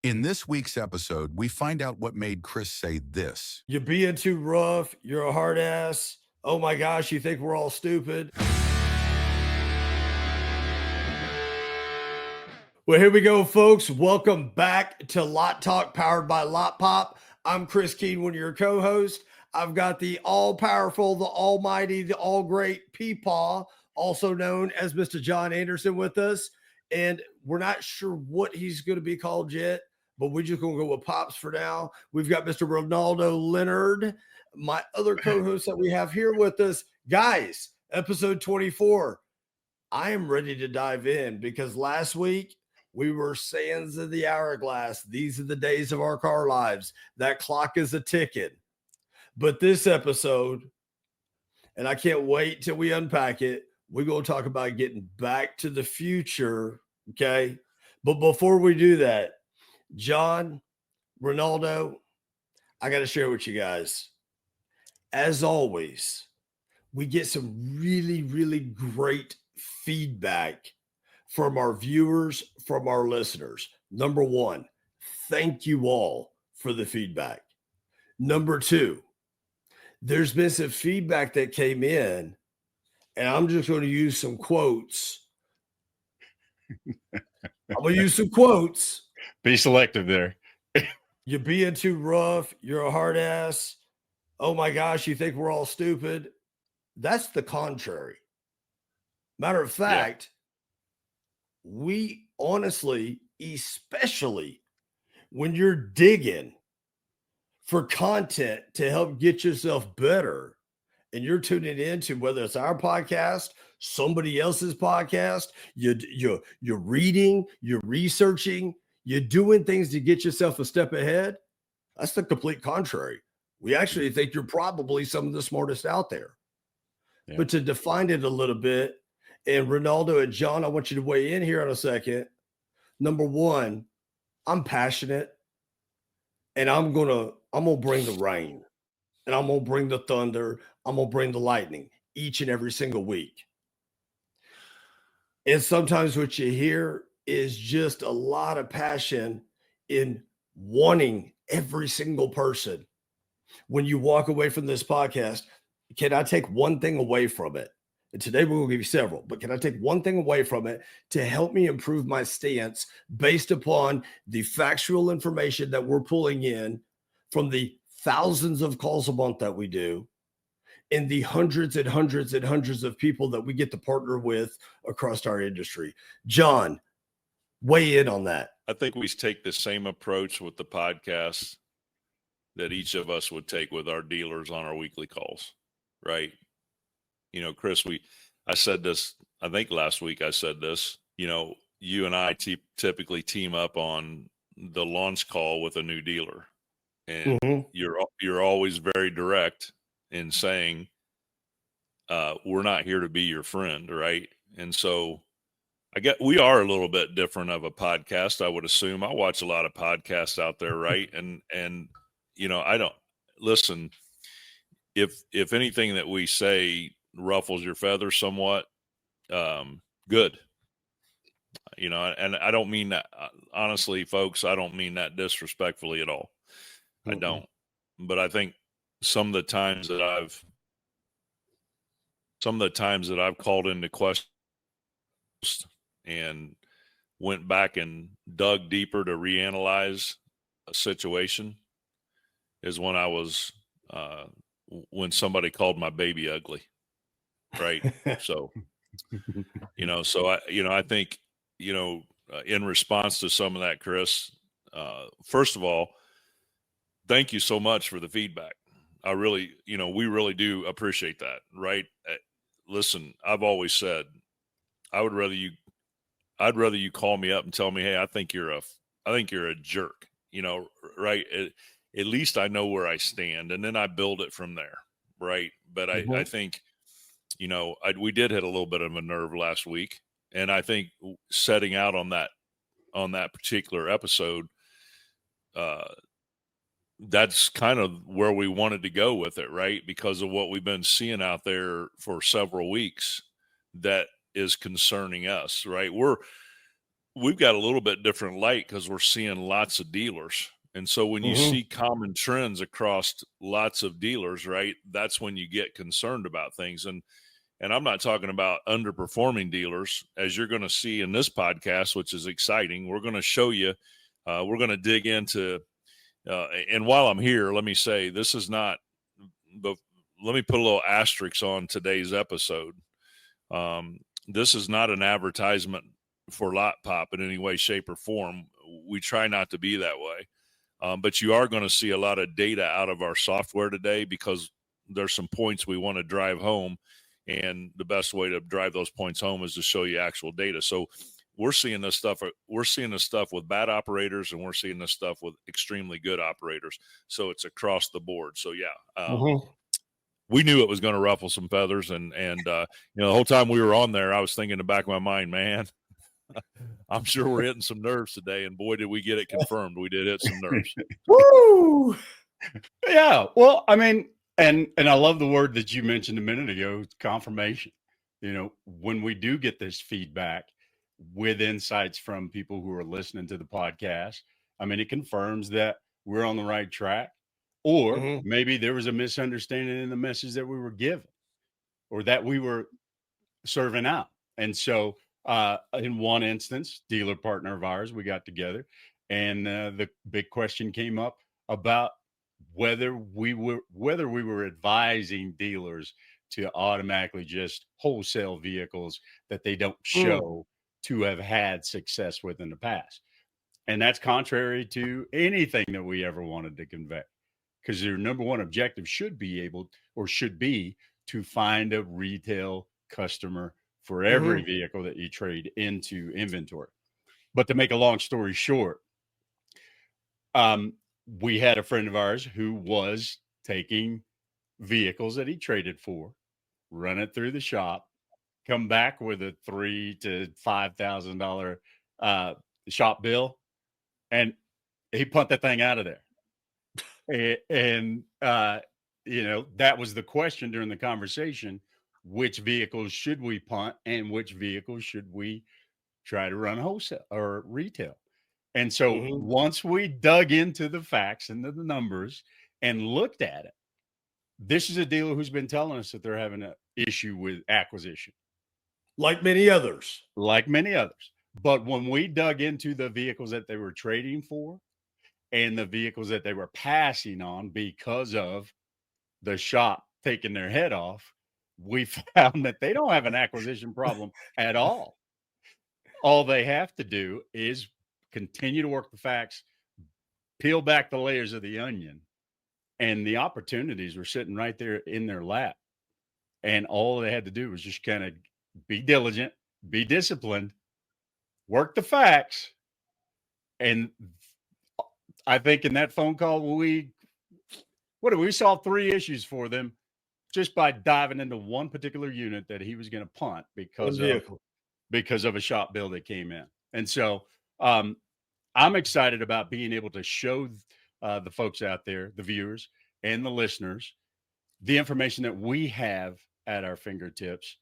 In this week's episode, we find out what made Chris say this. You're being too rough. You're a hard ass. Oh my gosh, you think we're all stupid. Well, here we go, folks. Welcome back to LotTalk, powered by Lotpop. I'm Chris Keene, one of your co-hosts. I've got the all-powerful, the almighty, the all-great Peepaw, also known as Mr. John Anderson, with us. And we're not sure what he's going to be called yet, but we're just going to go with Pops for now. We've got Mr. Ronaldo Leonard, my other co-host that we have here with us. Guys, episode 24. I am ready to dive in because last week we were sands of the hourglass. These are the days of our car lives. That clock is a ticking. But this episode, and I can't wait till we unpack it, we're going to talk about getting back to the future, okay? But before we do that, John, Ronaldo, I got to share with you guys. As always, we get some really, really great feedback from our viewers, from our listeners. Number one, thank you all for the feedback. Number two, there's been some feedback that came in, and I'm just going to use some quotes. I'm going to use some quotes. Be selective there. You're being too rough. You're a hard ass. Oh my gosh, you think we're all stupid. That's the contrary. Matter of fact, we honestly, especially when you're digging for content to help get yourself better, and you're tuning into whether it's our podcast, somebody else's podcast, you're reading, you're researching, you're doing things to get yourself a step ahead. That's the complete contrary. We actually think you're probably some of the smartest out there. Yeah. But to define it a little bit, and Ronaldo and John, I want you to weigh in here in a second. Number one, I'm passionate, and I'm gonna bring the rain, and I'm gonna bring the thunder, I'm gonna bring the lightning each and every single week. And sometimes what you hear is just a lot of passion in wanting every single person. When you walk away from this podcast, can I take one thing away from it? And today we're going to give you several, but can I take one thing away from it to help me improve my stance based upon the factual information that we're pulling in from the thousands of calls a month that we do and the hundreds and hundreds and hundreds of people that we get to partner with across our industry? John, weigh in on that. I think we take the same approach with the podcast that each of us would take with our dealers on our weekly calls, right? You know, Chris, I said this, I think last week I said this, you know, you and I typically team up on the launch call with a new dealer, and you're always very direct in saying, we're not here to be your friend. Right. And so we are a little bit different of a podcast, I would assume. I watch a lot of podcasts out there. Right. And, you know, I don't listen, if anything that we say ruffles your feathers somewhat, good, you know, and I don't mean that, honestly, folks, I don't mean that disrespectfully at all. I don't, but I think some of the times that I've called into questions and went back and dug deeper to reanalyze a situation is when I was, when somebody called my baby ugly. Right. So, you know, I think, you know, in response to some of that, Chris, first of all, thank you so much for the feedback. I really, you know, we really do appreciate that. Right. Listen, I've always said, I'd rather you call me up and tell me, hey, I think you're a jerk, you know, right. At least I know where I stand, and then I build it from there. Right. But I think, you know, we did hit a little bit of a nerve last week, and I think setting out on that particular episode, that's kind of where we wanted to go with it, right? Because of what we've been seeing out there for several weeks that is concerning us, right? we've got a little bit different light because we're seeing lots of dealers. And so when you see common trends across lots of dealers, right, that's when you get concerned about things. And I'm not talking about underperforming dealers, as you're going to see in this podcast, which is exciting. We're going to show you, we're going to dig into, and while I'm here, let me say, this is not, but let me put a little asterisk on today's episode. This is not an advertisement for Lotpop in any way, shape, or form. We try not to be that way. But you are going to see a lot of data out of our software today because there's some points we want to drive home. And the best way to drive those points home is to show you actual data. So we're seeing this stuff. We're seeing this stuff with bad operators, and we're seeing this stuff with extremely good operators. So it's across the board. So yeah, we knew it was going to ruffle some feathers, and the whole time we were on there, I was thinking in the back of my mind, man, I'm sure we're hitting some nerves today, and boy, did we get it confirmed. We did hit some nerves. Woo! Yeah. Well, I mean, and I love the word that you mentioned a minute ago, confirmation. When we do get this feedback with insights from people who are listening to the podcast, I mean, it confirms that we're on the right track, or maybe there was a misunderstanding in the message that we were given or that we were serving out. And so, in one instance, dealer partner of ours, we got together, and the big question came up about whether we were advising dealers to automatically just wholesale vehicles that they don't show to have had success with in the past. And that's contrary to anything that we ever wanted to convey, because their number one objective should be to find a retail customer for every vehicle that you trade into inventory. But to make a long story short, we had a friend of ours who was taking vehicles that he traded for, run it through the shop, come back with a $3,000 to $5,000 shop bill, and he pumped that thing out of there. And that was the question during the conversation: which vehicles should we punt, and which vehicles should we try to run wholesale or retail? And so once we dug into the facts and the numbers and looked at it, this is a dealer who's been telling us that they're having an issue with acquisition. Like many others. But when we dug into the vehicles that they were trading for and the vehicles that they were passing on because of the shop taking their head off, we found that they don't have an acquisition problem at all. All they have to do is continue to work the facts, peel back the layers of the onion, and the opportunities were sitting right there in their lap. And all they had to do was just kind of be diligent, be disciplined, work the facts. And I think in that phone call, we solved 3 issues for them just by diving into one particular unit that he was going to punt because of a shop bill that came in. And so I'm excited about being able to show the folks out there, the viewers and the listeners, the information that we have at our fingertips.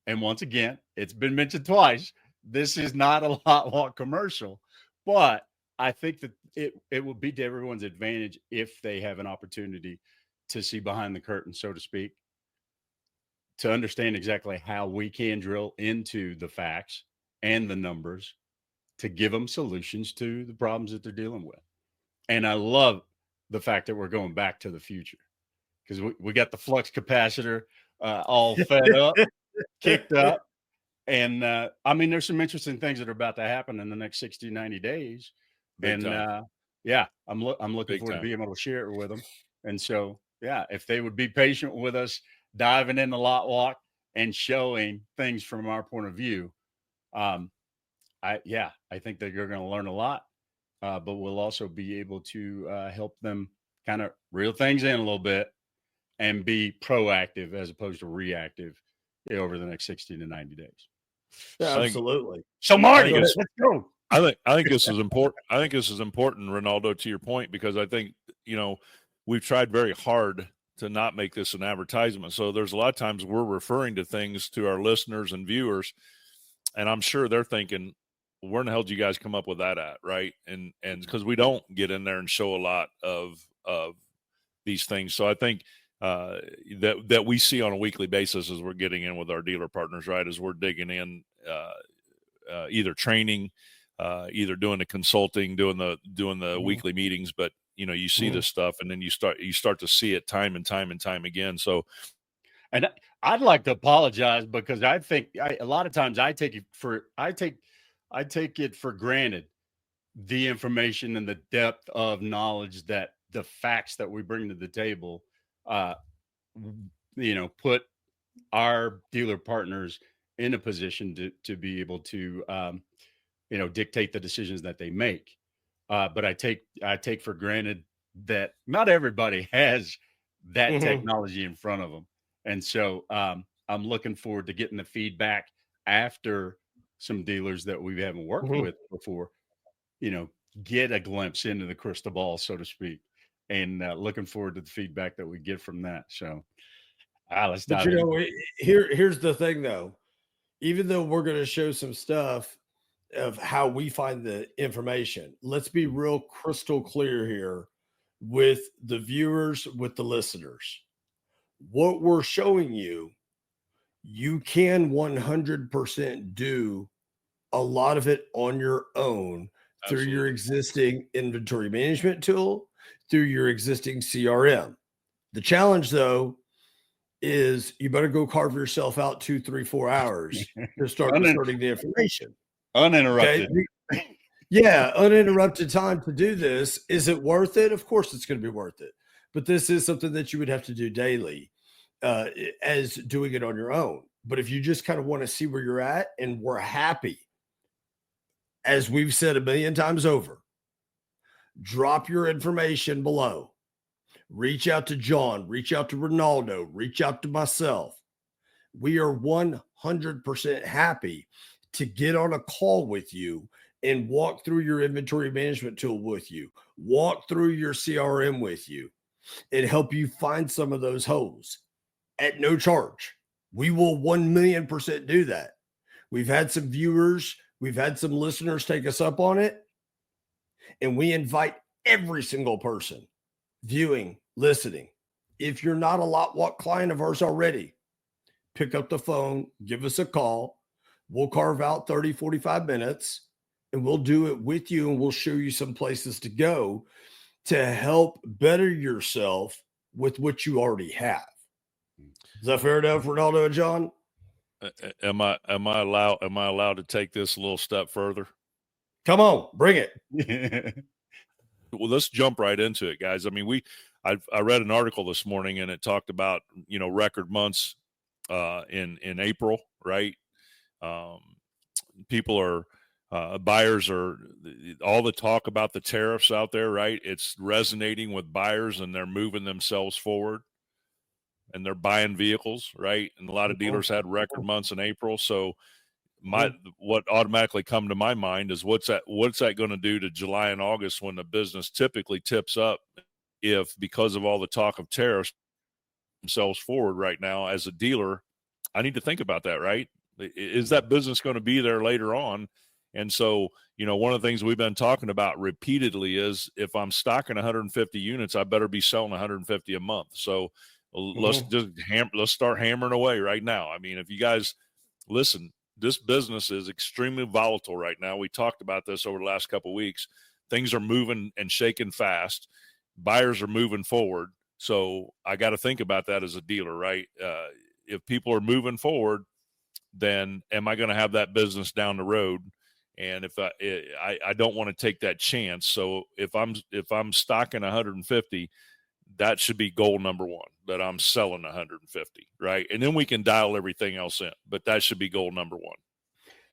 And once again, it's been mentioned twice, this is not a LotTalk commercial, but I think that it will be to everyone's advantage if they have an opportunity to see behind the curtain, so to speak, to understand exactly how we can drill into the facts and the numbers to give them solutions to the problems that they're dealing with. And I love the fact that we're going back to the future, because we got the flux capacitor all fed up, kicked up. And I mean, there's some interesting things that are about to happen in the next 60, 90 days. I'm looking forward to being able to share it with them. And so, yeah, if they would be patient with us, diving into LotTalk and showing things from our point of view, I think that you're going to learn a lot, but we'll also be able to help them kind of reel things in a little bit and be proactive as opposed to reactive over the next 60 to 90 days. Yeah, absolutely. So Marty, let's go. I think this is important. I think this is important, Ronaldo, to your point, because I think, we've tried very hard to not make this an advertisement. So there's a lot of times we're referring to things to our listeners and viewers, and I'm sure they're thinking, where in the hell did you guys come up with that at? Right. And because we don't get in there and show a lot of these things. So I think that we see on a weekly basis as we're getting in with our dealer partners, right, as we're digging in, either training, either doing the consulting, doing the weekly meetings, but you see this stuff, and then you start to see it time and time again. So, and I'd like to apologize because I think a lot of times I take it for granted, the information and the depth of knowledge that the facts that we bring to the table, put our dealer partners in a position to be able to, dictate the decisions that they make. But I take for granted that not everybody has that technology in front of them. And so I'm looking forward to getting the feedback after some dealers that we haven't worked with before, get a glimpse into the crystal ball, so to speak, and looking forward to the feedback that we get from that. So let's dive in. Here's the thing though, even though we're going to show some stuff of how we find the information, let's be real crystal clear here with the viewers, with the listeners. What we're showing you, you can 100% do a lot of it on your own through your existing inventory management tool, through your existing CRM. The challenge though is you better go carve yourself out 2, 3, 4 hours to start inserting the information. Uninterrupted. Okay? Yeah, uninterrupted time to do this. Is it worth it? Of course it's going to be worth it. But this is something that you would have to do daily as doing it on your own. But if you just kind of want to see where you're at, and we're happy, as we've said a million times over, drop your information below. Reach out to John, reach out to Ronaldo, reach out to myself. We are 100% happy to get on a call with you and walk through your inventory management tool with you, walk through your CRM with you, and help you find some of those holes at no charge. We will 1,000,000% do that. We've had some viewers, we've had some listeners take us up on it, and we invite every single person viewing, listening. If you're not a LotWalk client of ours already, pick up the phone, give us a call. We'll carve out 30, 45 minutes, and we'll do it with you, and we'll show you some places to go to help better yourself with what you already have. Is that fair enough, Ronaldo and John? Am I allowed to take this a little step further? Come on, bring it. Well, let's jump right into it, guys. I mean, I read an article this morning, and it talked about record months in April, right? People are buyers are, all the talk about the tariffs out there, right? It's resonating with buyers, and they're moving themselves forward, and they're buying vehicles, right? And a lot of dealers had record months in April. So what automatically come to my mind is what's that going to do to July and August, when the business typically tips up, if because of all the talk of tariffs themselves forward right now? As a dealer, I need to think about that, right? Is that business going to be there later on? And so, one of the things we've been talking about repeatedly is, if I'm stocking 150 units, I better be selling 150 a month. So let's start hammering away right now. I mean, if you guys listen, this business is extremely volatile right now. We talked about this over the last couple of weeks. Things are moving and shaking fast. Buyers are moving forward. So I got to think about that as a dealer, right? If people are moving forward, then am I going to have that business down the road? And if I don't want to take that chance. So if I'm stocking 150, that should be goal number one, that I'm selling 150, right? And then we can dial everything else in, but that should be goal number one.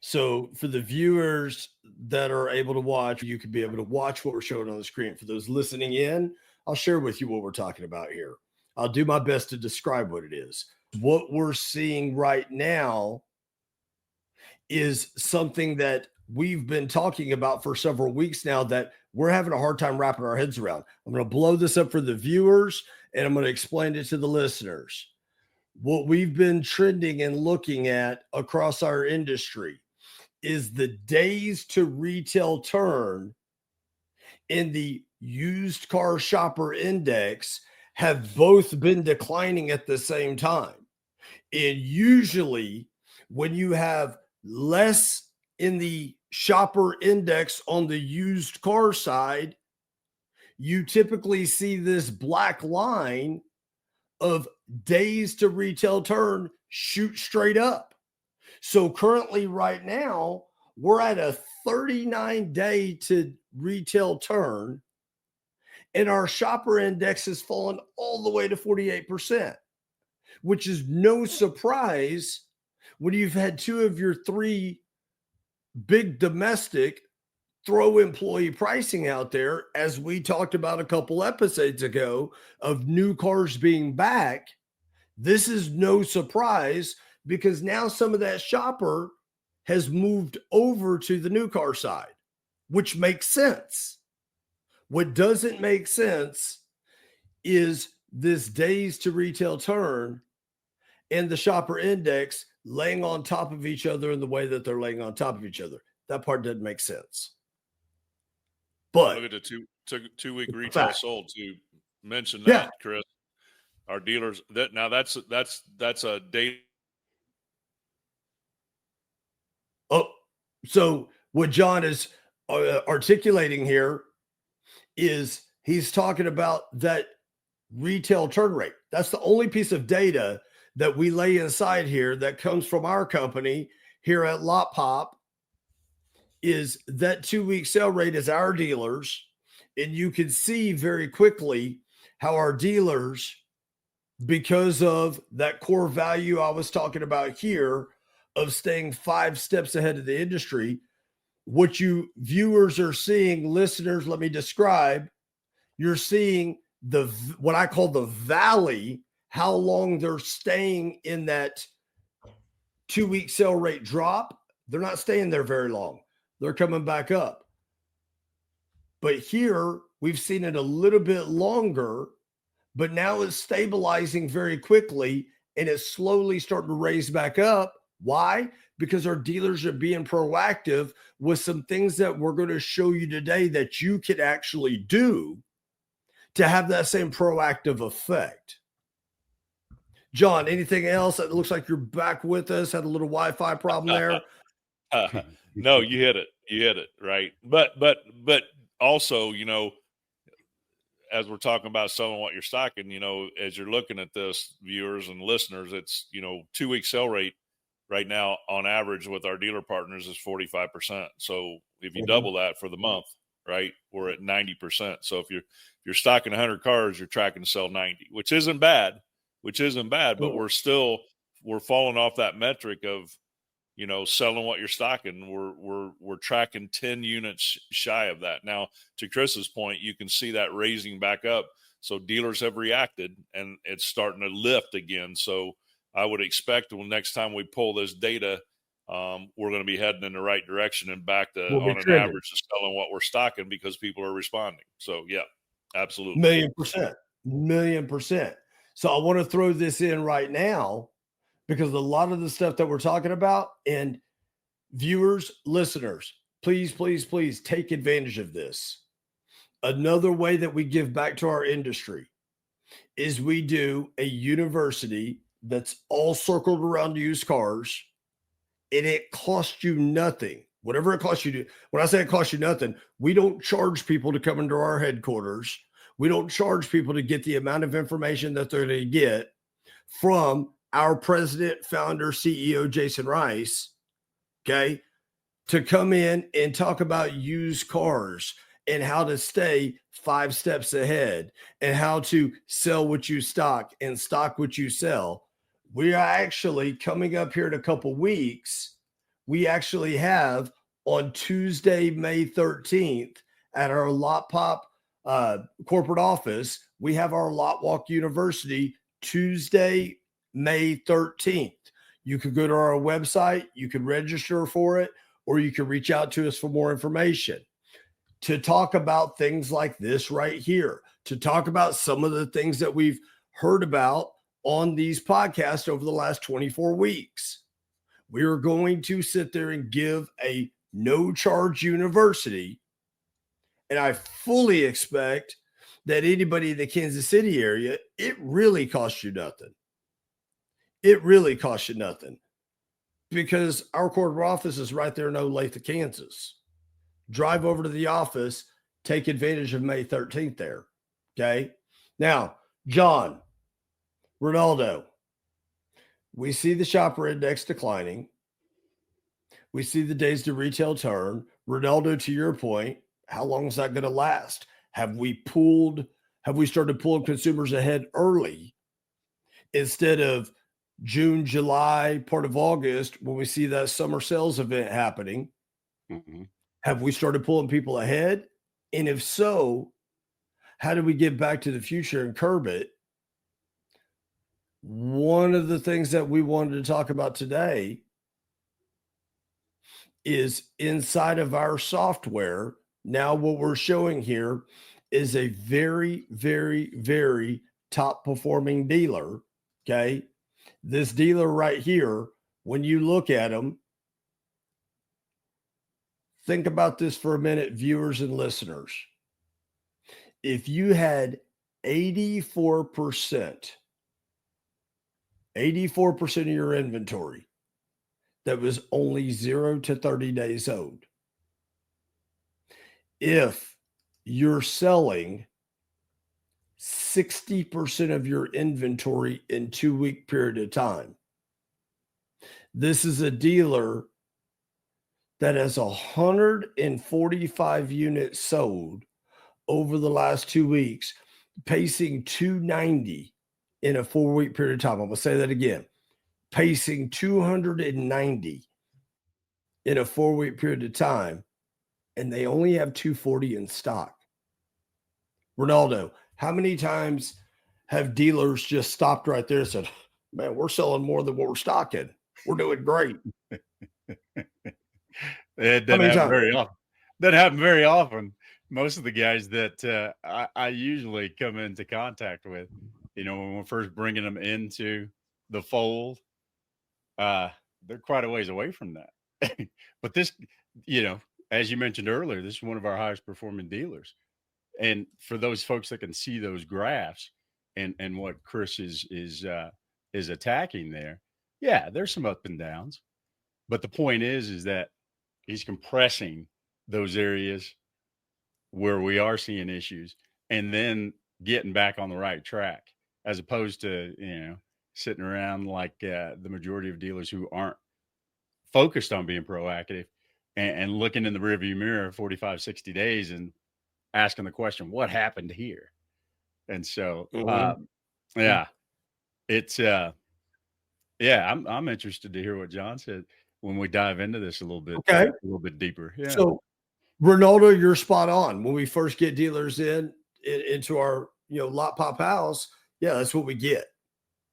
So for the viewers that are able to watch, you could be able to watch what we're showing on the screen. For those listening in, I'll share with you what we're talking about here. I'll do my best to describe what it is. What we're seeing right now is something that we've been talking about for several weeks now, that we're having a hard time wrapping our heads around. I'm going to blow this up for the viewers, and I'm going to explain it to the listeners. What we've been trending and looking at across our industry is the days to retail turn in the used car shopper index have both been declining at the same time. And usually when you have less in the shopper index on the used car side, you typically see this black line of days to retail turn shoot straight up. So currently right now, we're at a 39-day to retail turn, and our shopper index has fallen all the way to 48%, which is no surprise when you've had two of your three big domestic throw employee pricing out there, as we talked about a couple episodes ago, of new cars being back. This is no surprise because now some of that shopper has moved over to the new car side, which makes sense. What doesn't make sense is this days to retail turn and the shopper index laying on top of each other in the way that they're laying on top of each other. That part doesn't make sense. But look at the two-week it's a retail fact. sold to mention Yeah. that, Chris. Our dealers that's a date. Oh, so what John is articulating here is he's talking about that retail turn rate. That's the only piece of data that we lay inside here that comes from our company here at Lotpop, is that 2-week sale rate is our dealers. And you can see very quickly how our dealers, because of that core value I was talking about here of staying 5 steps ahead of the industry, what you viewers are seeing, listeners, let me describe, you're seeing what I call the valley, how long they're staying in that 2-week sale rate drop. They're not staying there very long. They're coming back up. But here we've seen it a little bit longer, but now it's stabilizing very quickly and it's slowly starting to raise back up. Why? Because our dealers are being proactive with some things that we're going to show you today that you could actually do to have that same proactive effect. John, anything else? It looks like you're back with us. Had a little Wi-Fi problem there. No, you hit it right. But also, as we're talking about selling what you're stocking, as you're looking at this, viewers and listeners, it's 2-week sale rate right now on average with our dealer partners is 45%. So if you double that for the month, right, we're at 90%. So if you're stocking 100 cars, you're tracking to sell 90, which isn't bad, but we're falling off that metric of selling what you're stocking. We're tracking 10 units shy of that. Now, to Chris's point, you can see that raising back up. So dealers have reacted and it's starting to lift again. So I would expect when next time we pull this data, we're going to be heading in the right direction and back to on an average to selling what we're stocking because people are responding. So yeah, absolutely. Million percent. So I want to throw this in right now, because a lot of the stuff that we're talking about, and viewers, listeners, please, please, please take advantage of this. Another way that we give back to our industry is we do a university that's all circled around used cars, and it costs you nothing. Whatever it costs you to, when I say it costs you nothing, we don't charge people to come into our headquarters. We don't charge people to get the amount of information that they're going to get from our president, founder, CEO, Jason Rice, okay, to come in and talk about used cars and how to stay 5 steps ahead and how to sell what you stock and stock what you sell. We are actually coming up here in a couple weeks. We actually have on Tuesday, May 13th at our Lotpop corporate office, we have our Lot Walk University Tuesday, May 13th. You could go to our website, you can register for it, or you can reach out to us for more information to talk about things like this right here, to talk about some of the things that we've heard about on these podcasts over the last 24 weeks. We are going to sit there and give a no-charge university. And I fully expect that anybody in the Kansas City area, it really costs you nothing. It really costs you nothing because our corporate office is right there in Olathe, Kansas. Drive over to the office, take advantage of May 13th there. Okay. Now, John, Ronaldo, we see the shopper index declining. We see the days to retail turn. Ronaldo, to your point, how long is that going to last? Have we started pulling consumers ahead early instead of June, July, part of August, when we see that summer sales event happening? Mm-hmm. Have we started pulling people ahead? And if so, how do we get back to the future and curb it? One of the things that we wanted to talk about today is inside of our software. Now, what we're showing here is a very, very, very top performing dealer. Okay. This dealer right here, when you look at them, think about this for a minute, viewers and listeners. If you had 84% of your inventory that was only 0 to 30 days old, if you're selling 60% of your inventory in 2-week period of time, this is a dealer that has 145 units sold over the last 2 weeks, pacing 290 in a 4-week period of time. I'm going to say that again, pacing 290 in a 4-week period of time, and they only have 240 in stock. Ronaldo, how many times have dealers just stopped right there and said, man, we're selling more than what we're stocking. We're doing great. It doesn't happen very often. Doesn't happen very often. Most of the guys that I usually come into contact with, when we're first bringing them into the fold, they're quite a ways away from that. But this, as you mentioned earlier, this is one of our highest performing dealers. And for those folks that can see those graphs and what Chris is attacking there, yeah, there's some up and downs. But the point is that he's compressing those areas where we are seeing issues and then getting back on the right track, as opposed to, sitting around like the majority of dealers who aren't focused on being proactive and looking in the rearview mirror 45, 60 days and asking the question, what happened here? And so, yeah, it's, I'm interested to hear what John said when we dive into this a little bit, okay, a little bit deeper. Yeah. So, Ronaldo, you're spot on. When we first get dealers into our Lotpop house, yeah, that's what we get.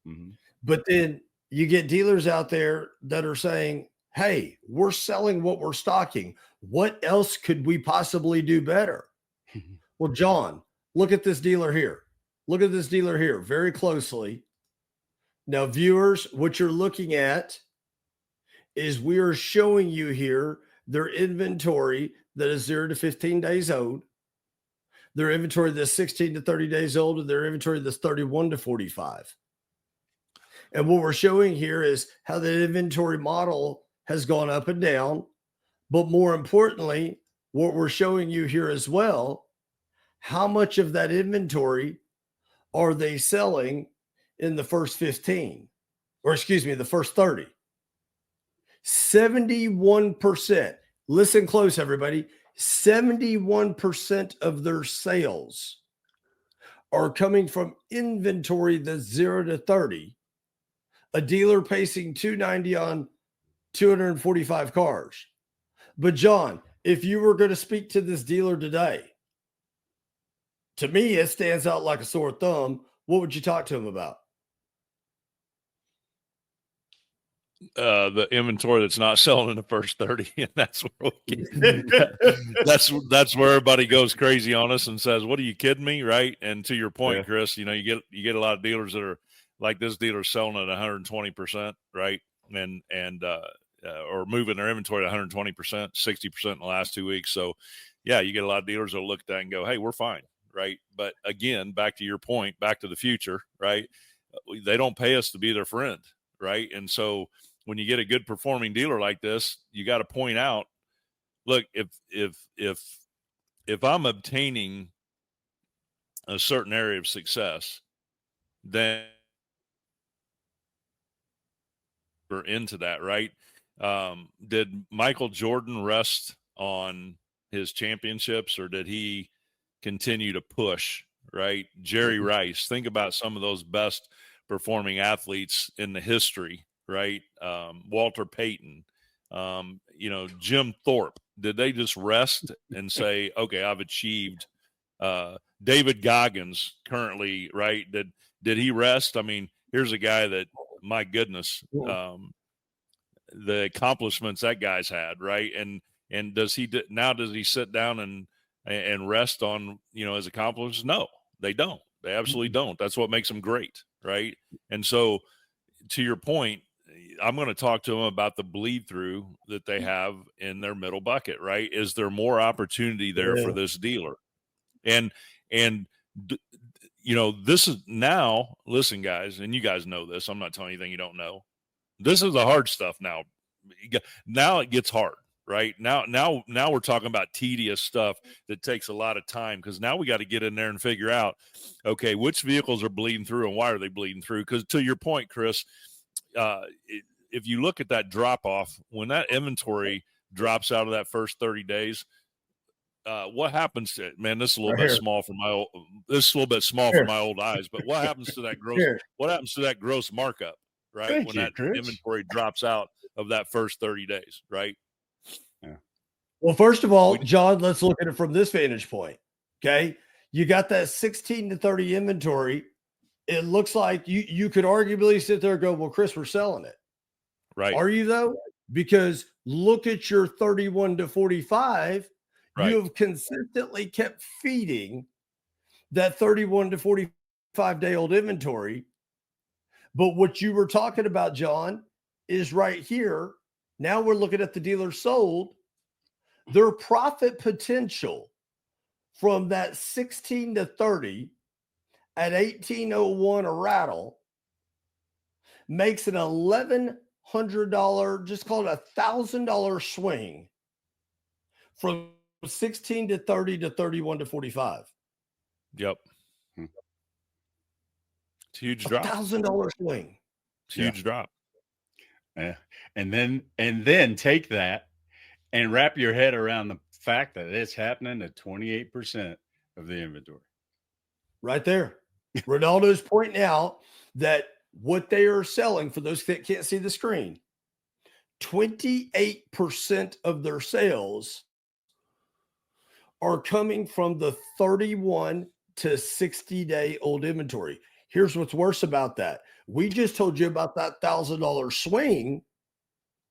Mm-hmm. But then you get dealers out there that are saying, hey, we're selling what we're stocking. What else could we possibly do better? Well, John, look at this dealer here. Look at this dealer here very closely. Now, viewers, what you're looking at is we are showing you here their inventory that is 0 to 15 days old, their inventory that's 16 to 30 days old, and their inventory that's 31 to 45. And what we're showing here is how the inventory model has gone up and down. But more importantly, what we're showing you here as well, how much of that inventory are they selling in the first 15, or excuse me, the first 30? 71%. Listen close, everybody. 71% of their sales are coming from inventory that's 0 to 30. A dealer pacing 290 on 245 cars. But John, if you were going to speak to this dealer today, to me, it stands out like a sore thumb. What would you talk to him about? The inventory that's not selling in the first 30, and that's where that's where everybody goes crazy on us and says, "What, are you kidding me?" Right? And to your point, Chris, you get a lot of dealers that are like this dealer selling at 120%, right? And or moving their inventory to 120%, 60% in the last 2 weeks. So, yeah, you get a lot of dealers that look at that and go, hey, we're fine, right? But again, back to your point, back to the future, right? They don't pay us to be their friend, right? And so when you get a good performing dealer like this, you got to point out, look, if I'm obtaining a certain area of success, then we're into that, right? Did Michael Jordan rest on his championships, or did he continue to push, right? Jerry Rice, think about some of those best performing athletes in the history, right? Walter Payton, Jim Thorpe. Did they just rest and say, okay, I've achieved? David Goggins currently, right? Did he rest? I mean, here's a guy that, my goodness, the accomplishments that guy's had, right? And does he sit down and rest on, his accomplishments? No, they don't. They absolutely don't. That's what makes them great, right? And so, to your point, I'm going to talk to them about the bleed through that they have in their middle bucket, right? Is there more opportunity there for this dealer? And this is now, listen, guys, and you guys know this, I'm not telling you anything you don't know. This is the hard stuff now. Now it gets hard, right? Now we're talking about tedious stuff that takes a lot of time, because now we got to get in there and figure out, okay, which vehicles are bleeding through and why are they bleeding through? Because to your point, Chris, if you look at that drop off, when that inventory drops out of that first 30 days, what happens to it? Man, this is a little bit small for my old eyes, but what happens to that gross markup, right? When that inventory drops out of that first 30 days, right? Yeah. Well, first of all, John, let's look at it from this vantage point. Okay. You got that 16 to 30 inventory. It looks like you could arguably sit there and go, well, Chris, we're selling it. Right. Are you though? Because look at your 31 to 45. Right. You have consistently kept feeding that 31 to 45 day old inventory. But what you were talking about, John, is right here. Now we're looking at the dealer sold. Their profit potential from that 16 to 30 at 1801 a rattle makes an $1,100, just call it $1,000 swing from 16 to 30 to 31 to 45. Yep. It's a huge drop. $1,000 swing. It's a huge drop. Yeah. And then take that and wrap your head around the fact that it's happening to 28% of the inventory. Right there. Ronaldo's pointing out that what they are selling, for those that can't see the screen, 28% of their sales are coming from the 31 to 60 day old inventory. Here's what's worse about that. We just told you about that $1,000 swing.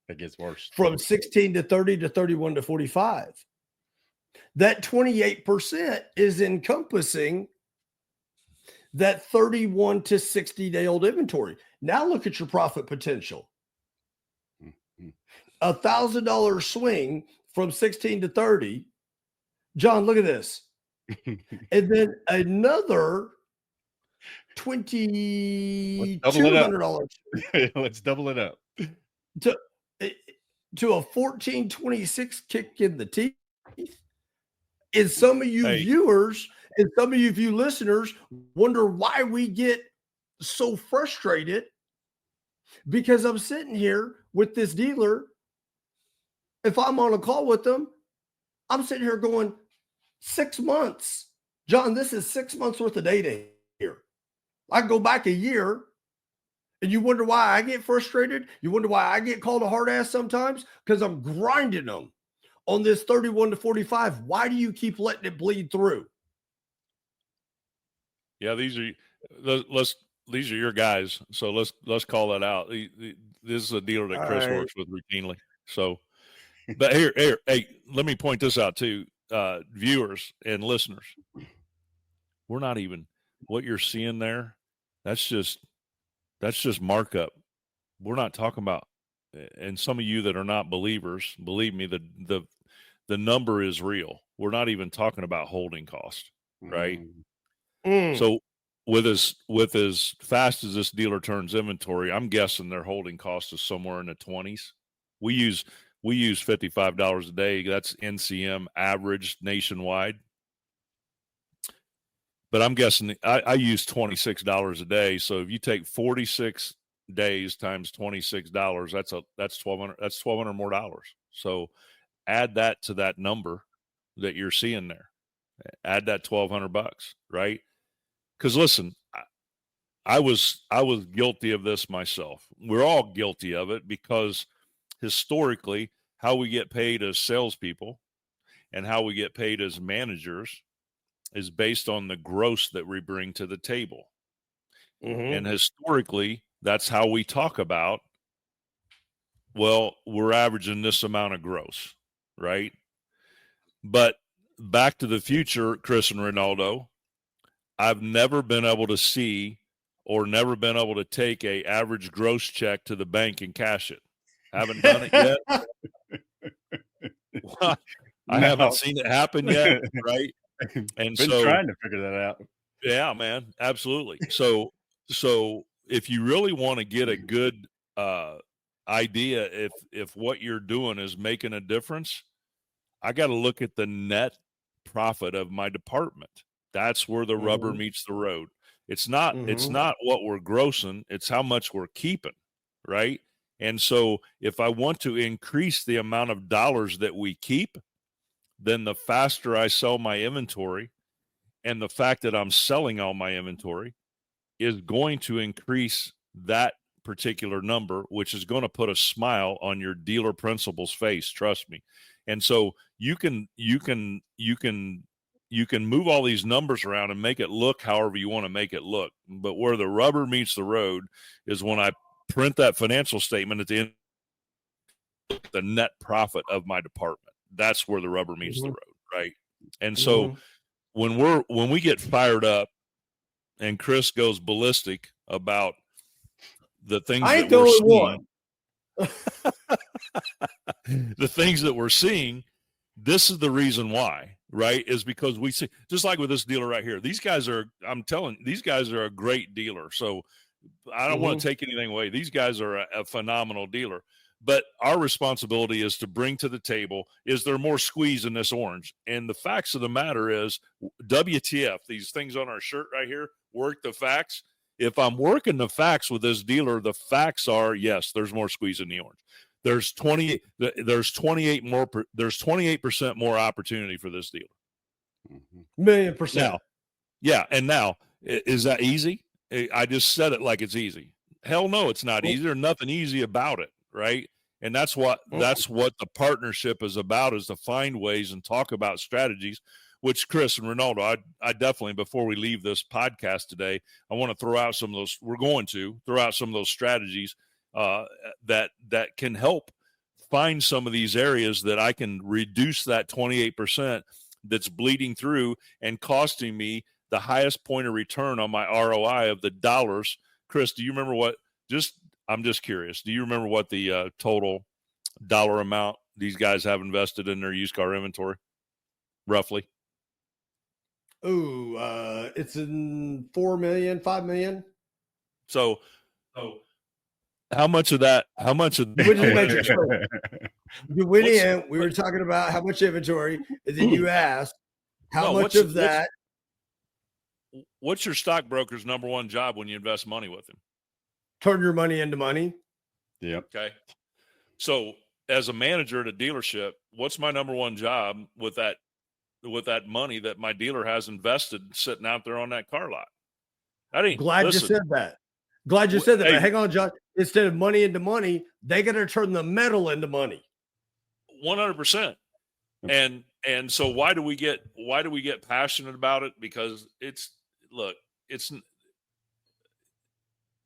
It gets worse from 16 to 30 to 31 to 45. That 28% is encompassing that 31 to 60 day old inventory. Now look at your profit potential. $1,000 swing from 16 to 30. John, look at this. And then another $2,200. Let's double it up. To a 1426 kick in the teeth. And some of you viewers and some of you listeners wonder why we get so frustrated, because I'm sitting here with this dealer. If I'm on a call with them, I'm sitting here going, 6 months. John, this is 6 months worth of data here. I can go back a year, and you wonder why I get frustrated. You wonder why I get called a hard ass sometimes, because I'm grinding them on this 31 to 45. Why do you keep letting it bleed through? Yeah, these are your guys. So let's call that out. This is a dealer that Chris works with routinely. So, but here, hey, let me point this out too, viewers and listeners. We're not even, what you're seeing there, that's just markup. We're not talking about and some of you that are not believers, believe me, the number is real. We're not even talking about holding cost, right? So with as fast as this dealer turns inventory, I'm guessing their holding cost is somewhere in the 20s. We use $55 a day. That's NCM average nationwide. But I'm guessing I use $26 a day. So if you take 46 days times $26, that's $1,200. That's $1,200 more dollars. So add that to that number that you're seeing there. Add that $1,200, right? Because listen, I was guilty of this myself. We're all guilty of it because historically, how we get paid as salespeople and how we get paid as managers is based on the gross that we bring to the table. And historically, that's how we talk about, well, we're averaging this amount of gross, right? But back to the future, Chris and Ronaldo, I've never been able to see or never been able to take a average gross check to the bank and cash it. Haven't done it yet. I haven't seen it happen yet, right? And been so trying to figure that out. Yeah, man, absolutely. So if you really want to get a good idea if what you're doing is making a difference, I got to look at the net profit of my department. That's where the rubber meets the road. It's not what we're grossing, it's how much we're keeping, right? And so if I want to increase the amount of dollars that we keep, then the faster I sell my inventory and the fact that I'm selling all my inventory is going to increase that particular number, which is going to put a smile on your dealer principal's face. Trust me. And so you can move all these numbers around and make it look however you want to make it look. But where the rubber meets the road is when I print that financial statement at the end, the net profit of my department. That's where the rubber meets the road, right? And so when we get fired up and Chris goes ballistic about the things that we're seeing, the things that we're seeing, this is the reason why, right? Is because we see, just like with this dealer right here, these guys are a great dealer. So I don't want to take anything away. These guys are a phenomenal dealer. But our responsibility is to bring to the table, is there more squeeze in this orange? And the facts of the matter is, WTF, these things on our shirt right here, work the facts. If I'm working the facts with this dealer, the facts are, yes, there's more squeeze in the orange. There's 28% more opportunity for this dealer. $1,000,000%. Now, yeah, and now, is that easy? I just said it like it's easy. Hell no, it's not easy. There's nothing easy about it, right? And that's what the partnership is about, is to find ways and talk about strategies, which Chris and Ronaldo, I definitely, before we leave this podcast today, I want to throw out some of those. We're going to throw out some of those strategies that can help find some of these areas that I can reduce that 28% that's bleeding through and costing me the highest point of return on my ROI of the dollars. Chris, do you remember what, I'm just curious, do you remember what the total dollar amount these guys have invested in their used car inventory, roughly? It's in 4 million, 5 million. So how much of that, we were talking about how much inventory, and then you asked how much of that. What's your stockbroker's number one job when you invest money with him? Turn your money into money. Yep. Okay. So as a manager at a dealership, what's my number one job with that money that my dealer has invested sitting out there on that car lot? Glad you said that. But hang on, John. Instead of money into money, they got to turn the metal into money. 100%. And so why do we get passionate about it? Because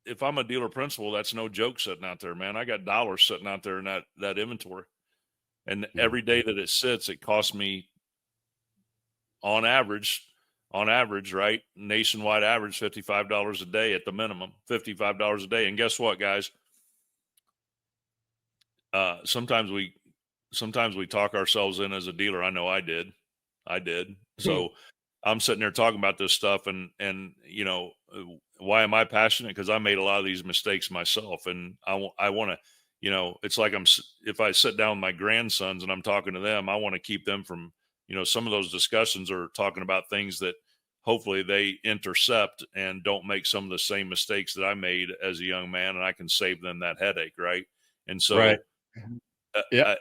if I'm a dealer principal, that's no joke sitting out there, man. I got dollars sitting out there in that inventory. And every day that it sits, it costs me on average, right? Nationwide average, $55 a day at the minimum, $55 a day. And guess what, guys? sometimes we talk ourselves in as a dealer. I know I did. So I'm sitting there talking about this stuff and why am I passionate? Because I made a lot of these mistakes myself, and I want to, it's like if I sit down with my grandsons and I'm talking to them, I want to keep them from, some of those discussions are talking about things that hopefully they intercept and don't make some of the same mistakes that I made as a young man, and I can save them that headache. Right. And so, Right. uh,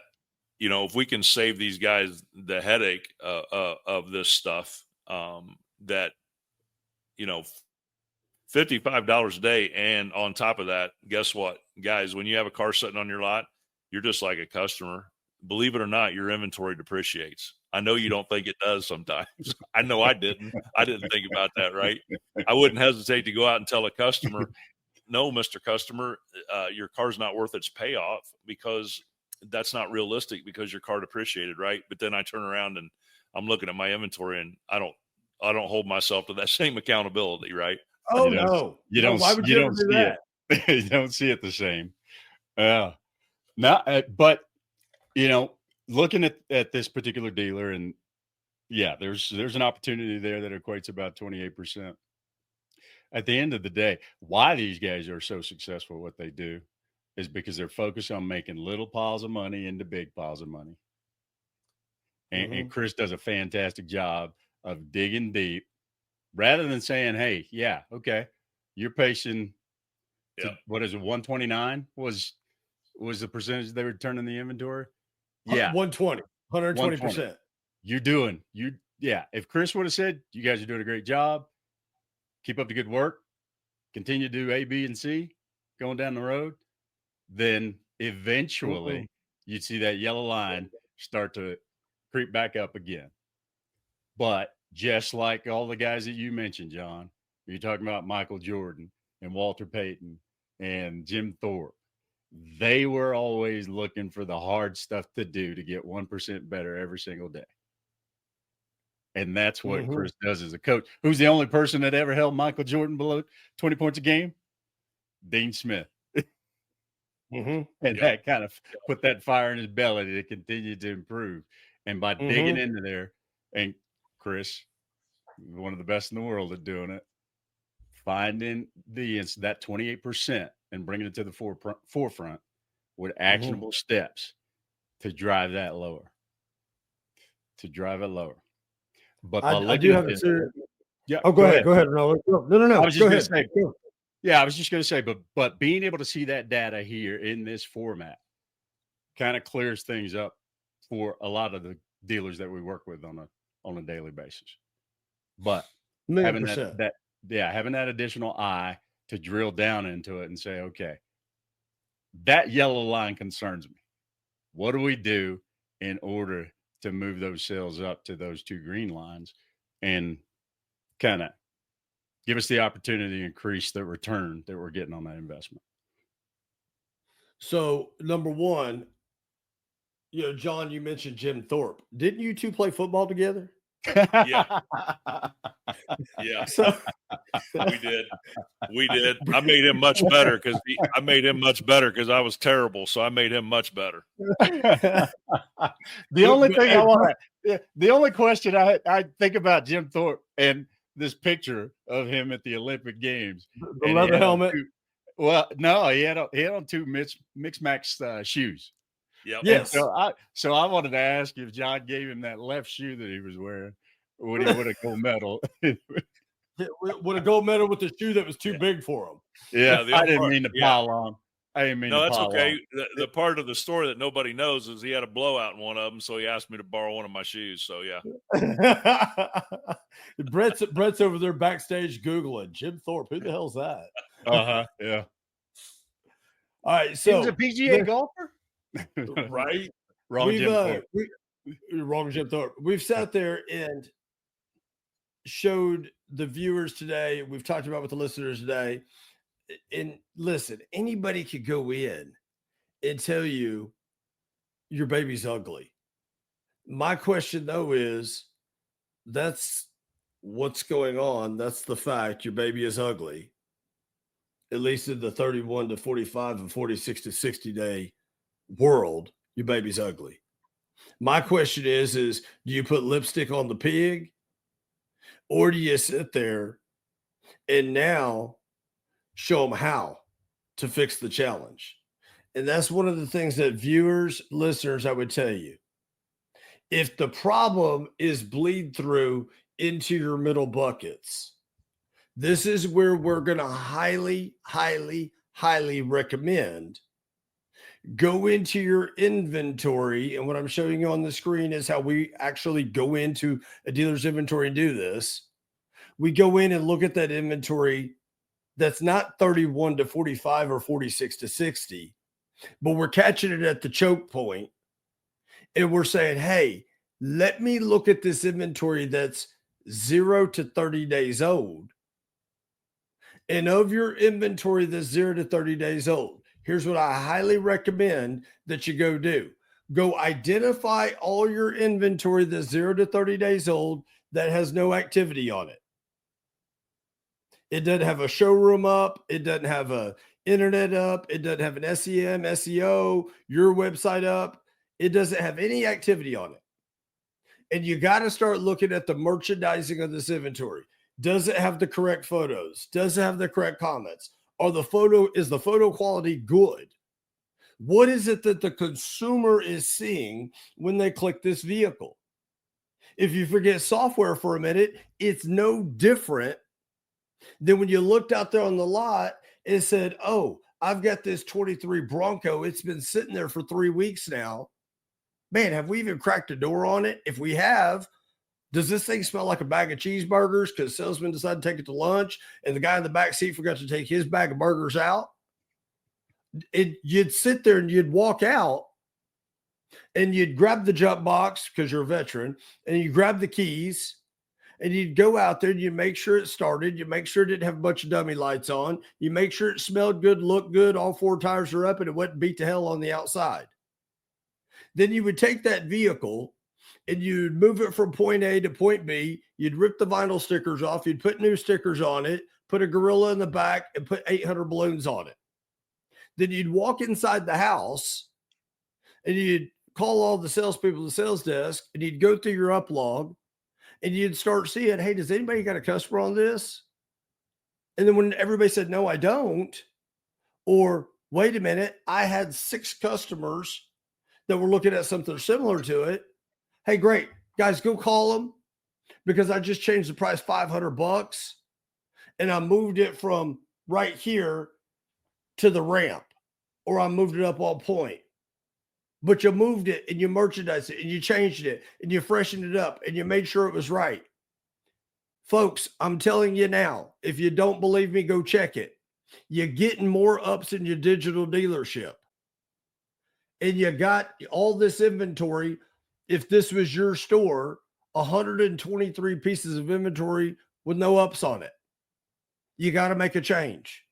if we can save these guys the headache of this stuff, that, $55 a day. And on top of that, guess what, guys, when you have a car sitting on your lot, you're just like a customer. Believe it or not, your inventory depreciates. I know you don't think it does sometimes. I know I didn't think about that. Right. I wouldn't hesitate to go out and tell a customer, no, Mr. Customer, your car's not worth its payoff, because that's not realistic, because your car depreciated. Right. But then I turn around and I'm looking at my inventory, and I don't hold myself to that same accountability. Right. Oh, You don't, no. No, why would you ever do see that? it. You don't see it the same. But looking at this particular dealer, and yeah, there's an opportunity there that equates about 28%. At the end of the day, why these guys are so successful at what they do is because they're focused on making little piles of money into big piles of money. And Chris does a fantastic job of digging deep, rather than saying, hey, yeah, okay, you're pacing to, what is it, 129 was the percentage they were turning the inventory? Yeah. 120%. If Chris would have said, you guys are doing a great job, keep up the good work, continue to do A, B, and C going down the road, then eventually you'd see that yellow line start to creep back up again. But just like all the guys that you mentioned, John, you're talking about Michael Jordan and Walter Payton and Jim Thorpe. They were always looking for the hard stuff to do to get 1% better every single day. And that's what Chris does as a coach. Who's the only person that ever held Michael Jordan below 20 points a game? Dean Smith. And that kind of put that fire in his belly to continue to improve. And by digging into there, and Chris, one of the best in the world at doing it, finding that 28% and bringing it to the forefront with actionable steps to drive that lower. But I do have a serious. Yeah. Oh, go ahead. Go ahead. No. I was just Go going to ahead. say. Yeah, I was just going to say, but being able to see that data here in this format kind of clears things up for a lot of the dealers that we work with on a daily basis. But having having that additional eye to drill down into it and say, okay, that yellow line concerns me. What do we do in order to move those sales up to those two green lines and kind of give us the opportunity to increase the return that we're getting on that investment? So, number one, John, you mentioned Jim Thorpe. Didn't you two play football together? Yeah. So we did. I made him much better because I was terrible. So I made him much better. The only question I think about Jim Thorpe and this picture of him at the Olympic Games, the leather helmet. He had on two mixed max shoes. Yep. Yes. So I wanted to ask if John gave him that left shoe that he was wearing, would he win a gold medal? Would a gold medal with the shoe that was too big for him. Yeah, I didn't mean to pile on. No, that's okay. The part of the story that nobody knows is he had a blowout in one of them, so he asked me to borrow one of my shoes. So yeah. Brett's over there backstage Googling Jim Thorpe. Who the hell's that? Yeah. All right. So he's a PGA golfer, right? Wrong Jim Thorpe. Wrong Jim Thorpe. We've sat there and showed the viewers today. We've talked about with the listeners today. And listen, anybody could go in and tell you your baby's ugly. My question, though, is that's what's going on. That's the fact. Your baby is ugly, at least in the 31 to 45 and 46 to 60 day world, your baby's ugly. My question is do you put lipstick on the pig, or do you sit there and now show them how to fix the challenge? And that's one of the things that viewers, listeners, I would tell you. If the problem is bleed through into your middle buckets, this is where we're going to highly, highly, highly recommend go into your inventory. And what I'm showing you on the screen is how we actually go into a dealer's inventory and do this. We go in and look at that inventory that's not 31 to 45 or 46 to 60, but we're catching it at the choke point. And we're saying, hey, let me look at this inventory that's 0 to 30 days old. And of your inventory that's 0 to 30 days old, here's what I highly recommend that you go do. Go identify all your inventory that's 0 to 30 days old that has no activity on it. It doesn't have a showroom up. It doesn't have a internet up. It doesn't have an SEM, SEO, your website up. It doesn't have any activity on it. And you got to start looking at the merchandising of this inventory. Does it have the correct photos? Does it have the correct comments? Is the photo quality good? What is it that the consumer is seeing when they click this vehicle? If you forget software for a minute, it's no different than when you looked out there on the lot and said, oh, I've got this 23 Bronco. It's been sitting there for 3 weeks now. Man, have we even cracked a door on it? If we have, does this thing smell like a bag of cheeseburgers because the salesman decided to take it to lunch and the guy in the back seat forgot to take his bag of burgers out? You'd sit there and you'd walk out and you'd grab the jump box because you're a veteran, and you grab the keys and you'd go out there and you make sure it started. You make sure it didn't have a bunch of dummy lights on. You make sure it smelled good, looked good, all 4 tires are up, and it wouldn't beat to hell on the outside. Then you would take that vehicle and you'd move it from point A to point B. You'd rip the vinyl stickers off. You'd put new stickers on it, put a gorilla in the back, and put 800 balloons on it. Then you'd walk inside the house and you'd call all the salespeople to the sales desk, and you'd go through your uplog and you'd start seeing, hey, does anybody got a customer on this? And then when everybody said, no, I don't, or wait a minute, I had 6 customers that were looking at something similar to it. Hey, great, guys, go call them because I just changed the price $500 and I moved it from right here to the ramp, or I moved it up on point. But you moved it and you merchandised it and you changed it and you freshened it up and you made sure it was right. Folks, I'm telling you now, if you don't believe me, go check it. You're getting more ups in your digital dealership. And you got all this inventory. If this was your store, 123 pieces of inventory with no ups on it. You got to make a change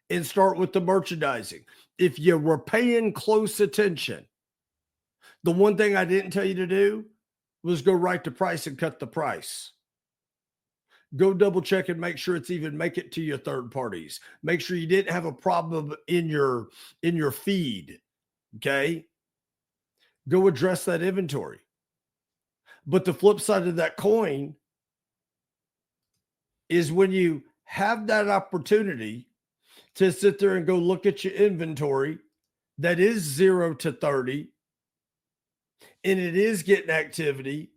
and start with the merchandising. If you were paying close attention, the one thing I didn't tell you to do was go right to price and cut the price. Go double check and make sure it's even make it to your third parties. Make sure you didn't have a problem in your feed. Okay. Go address that inventory. But the flip side of that coin is when you have that opportunity to sit there and go look at your inventory that is 0 to 30 and it is getting activity,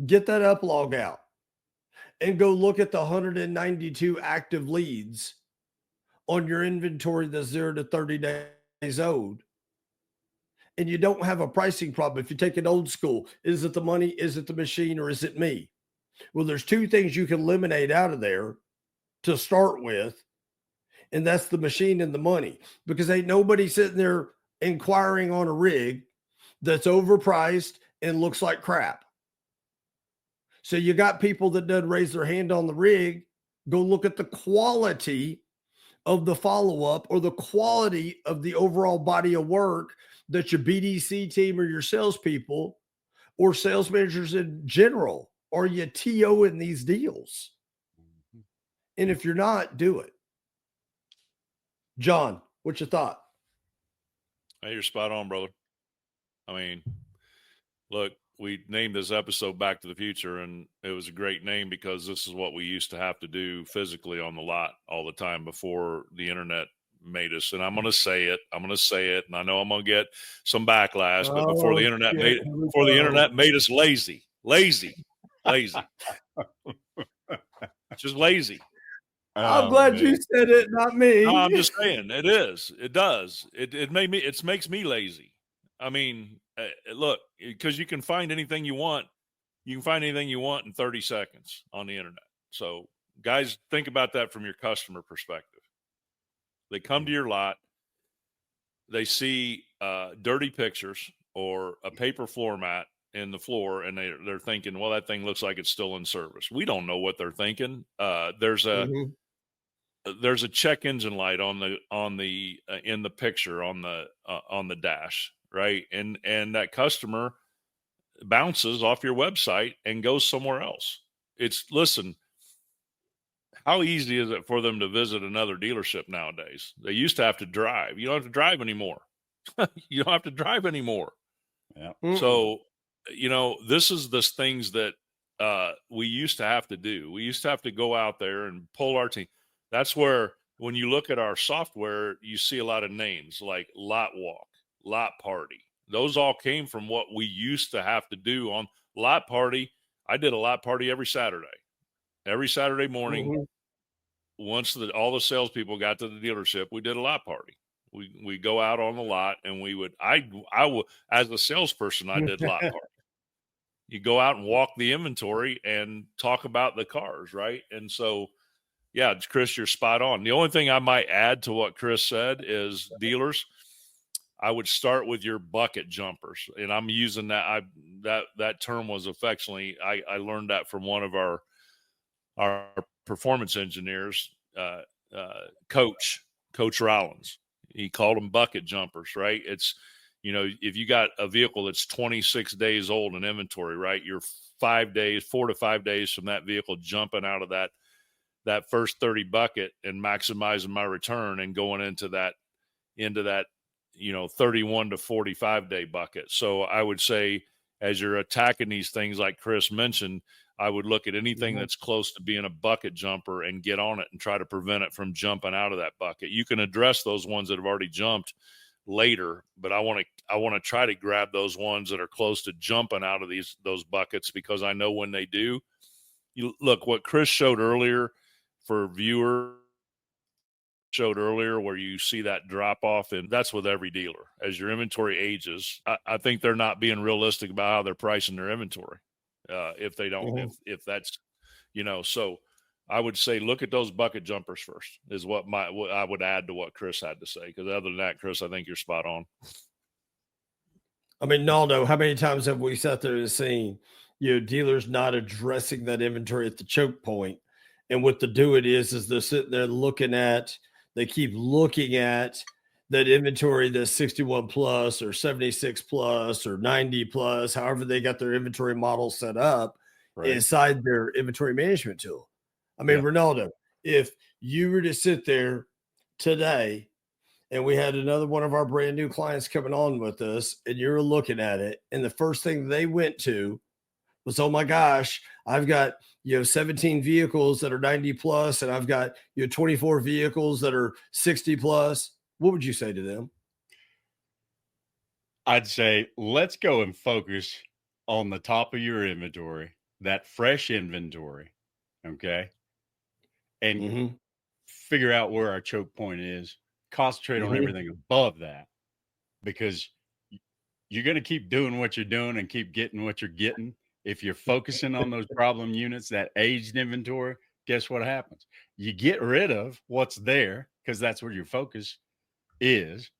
get that uplog out and go look at the 192 active leads on your inventory that's 0 to 30 days old. And you don't have a pricing problem. If you take it old school, is it the money? Is it the machine? Or is it me? Well, there's 2 things you can eliminate out of there to start with. And that's the machine and the money, because ain't nobody sitting there inquiring on a rig that's overpriced and looks like crap. So you got people that doesn't raise their hand on the rig. Go look at the quality of the follow-up or the quality of the overall body of work that your BDC team or your salespeople or sales managers in general, are you TO in these deals? And if you're not, do it. John, what's your thought? Hey, you're spot on, brother. I mean, look, we named this episode Back to the Future, and it was a great name because this is what we used to have to do physically on the lot all the time before the internet made us. And I'm going to say it. And I know I'm going to get some backlash, but before the Oh, internet shit, made here we before the go. internet made us lazy. Just lazy. I'm Oh, glad man. you said it, not me. No, I'm just saying it is. It does. It makes me lazy. I mean, look, because you can find anything you want. You can find anything you want in 30 seconds on the internet. So, guys, think about that from your customer perspective. They come to your lot, they see dirty pictures or a paper floor mat in the floor, and they're thinking, well, that thing looks like it's still in service. We don't know what they're thinking. There's a check engine light on the in the picture on the dash, right? And that customer bounces off your website and goes somewhere else. Listen, how easy is it for them to visit another dealership nowadays? They used to have to drive. You don't have to drive anymore. You don't have to drive anymore. Yeah. So, this is the things that we used to have to do. We used to have to go out there and pull our team. That's where, when you look at our software, you see a lot of names like Lot Walk, Lot Party. Those all came from what we used to have to do on Lot Party. I did a Lot Party every Saturday morning. Once all the salespeople got to the dealership, we did a Lot Party. We go out on the lot, and I would, as a salesperson, I did Lot Party. You go out and walk the inventory and talk about the cars, right? And so, yeah, Chris, you're spot on. The only thing I might add to what Chris said is, dealers, I would start with your bucket jumpers, and I'm using that. That term was affectionately. I learned that from one of our performance engineers, Coach Rollins. He called them bucket jumpers, right? It's, if you got a vehicle that's 26 days old in inventory, right? You're 4 to 5 days from that vehicle jumping out of that first 30 bucket and maximizing my return and going into that 31 to 45 day bucket. So I would say, as you're attacking these things, like Chris mentioned, I would look at anything that's close to being a bucket jumper and get on it and try to prevent it from jumping out of that bucket. You can address those ones that have already jumped later, but I want to try to grab those ones that are close to jumping out of those buckets, because I know when they do. You look, what Chris showed earlier for viewer showed earlier, where you see that drop off, and that's with every dealer. As your inventory ages, I think they're not being realistic about how they're pricing their inventory. If they don't, if that's, so I would say, look at those bucket jumpers first, is what I would add to what Chris had to say. Because other than that, Chris, I think you're spot on. I mean, Naldo, how many times have we sat there and seen, dealers not addressing that inventory at the choke point? And what the do it is they're sitting there they keep looking at that inventory that's 61 plus or 76 plus or 90 plus, however they got their inventory model set up inside their inventory management tool. I mean, Ronaldo, if you were to sit there today and we had another one of our brand new clients coming on with us, and you're looking at it, and the first thing they went to was, oh my gosh, I've got 17 vehicles that are 90 plus, and I've got 24 vehicles that are 60 plus. What would you say to them? I'd say, let's go and focus on the top of your inventory, that fresh inventory, okay? And figure out where our choke point is. Concentrate on everything above that, because you're going to keep doing what you're doing and keep getting what you're getting. If you're focusing on those problem units, that aged inventory, guess what happens? You get rid of what's there, because that's where your focus is,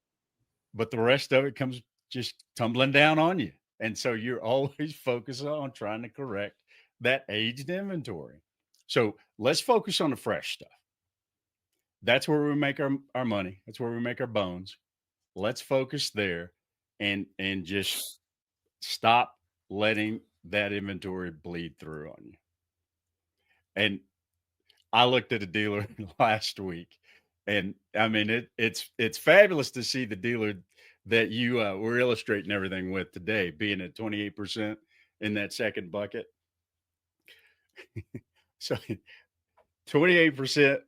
but the rest of it comes just tumbling down on you. And so you're always focused on trying to correct that aged inventory. So let's focus on the fresh stuff. That's where we make our money. That's where we make our bones. Let's focus there and just stop letting that inventory bleed through on you. And I looked at a dealer last week, and I mean, it's fabulous to see the dealer that you were illustrating everything with today, being at 28% in that second bucket. So 28%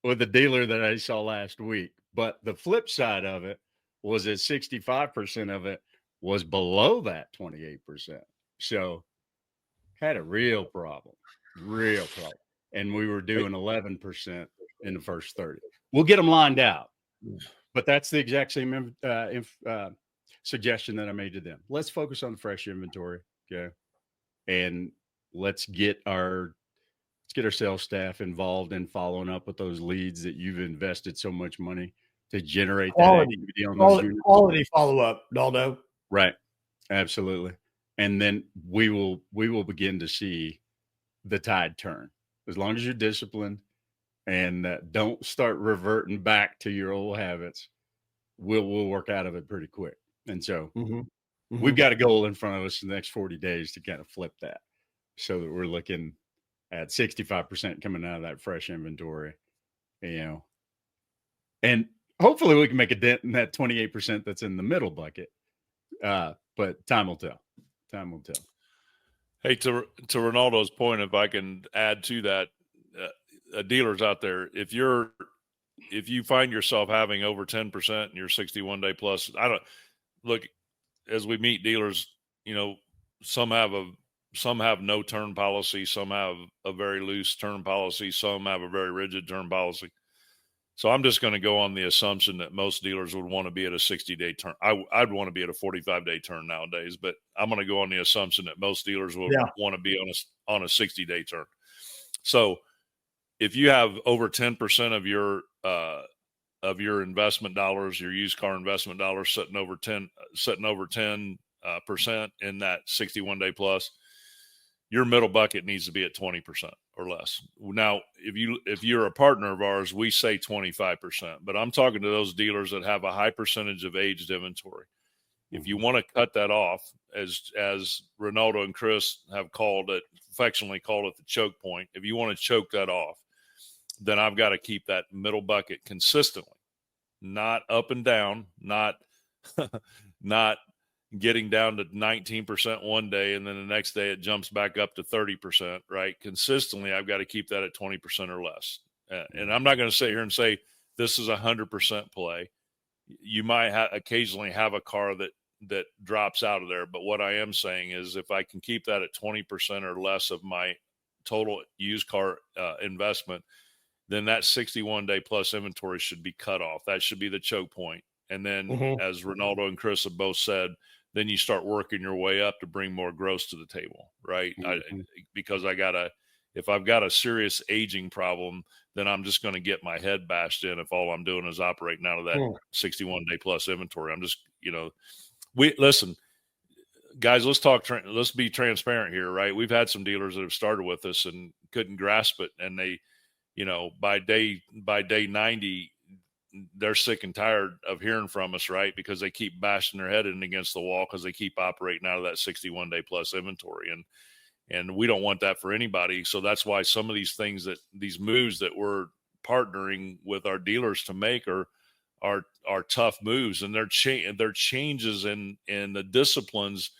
with the dealer that I saw last week. But the flip side of it was that 65% of it was below that 28%. So had a real problem. And we were doing 11% in the first 30. We'll get them lined out. But that's the exact same suggestion that I made to them. Let's focus on the fresh inventory. Okay. And let's get our sales staff involved in following up with those leads that you've invested so much money to generate Quality, that activity on those units. Quality follow-up, Daldo. Right. Absolutely. And then we will begin to see the tide turn. As long as you're disciplined and don't start reverting back to your old habits, we'll work out of it pretty quick. And so we've got a goal in front of us in the next 40 days to kind of flip that, so that we're looking at 65% coming out of that fresh inventory, and hopefully we can make a dent in that 28% that's in the middle bucket. But time will tell. Hey, to Ronaldo's point, if I can add to that, dealers out there, if you find yourself having over 10% in your 61-day plus, look, as we meet dealers, some have no turn policy, some have a very loose turn policy, some have a very rigid turn policy. So I'm just going to go on the assumption that most dealers would want to be at a 60-day turn. I'd want to be at a 45-day turn nowadays, but I'm going to go on the assumption that most dealers would want to be on a 60-day turn. So if you have over 10% of your investment dollars, your used car investment dollars sitting over 10% in that 61-day plus, your middle bucket needs to be at 20% or less. Now, if you're a partner of ours, we say 25%, but I'm talking to those dealers that have a high percentage of aged inventory. If you want to cut that off, as Ronaldo and Chris have affectionately called it the choke point, if you want to choke that off, then I've got to keep that middle bucket consistently, not up and down, not getting down to 19% one day, and then the next day it jumps back up to 30%, right? Consistently, I've got to keep that at 20% or less. And I'm not going to sit here and say this is 100% play. You might occasionally have a car that drops out of there. But what I am saying is if I can keep that at 20% or less of my total used car investment, then that 61-day plus inventory should be cut off. That should be the choke point. And then as Ronaldo and Chris have both said, then you start working your way up to bring more gross to the table, right? Because if I've got a serious aging problem, then I'm just going to get my head bashed in if all I'm doing is operating out of that 61-day plus inventory. I'm just, listen, guys, let's be transparent here, right? We've had some dealers that have started with us and couldn't grasp it. And they, by day 90, they're sick and tired of hearing from us, right? Because they keep bashing their head in against the wall because they keep operating out of that 61-day plus inventory. And we don't want that for anybody. So that's why some of these moves that we're partnering with our dealers to make are tough moves, and they're changes in the disciplines.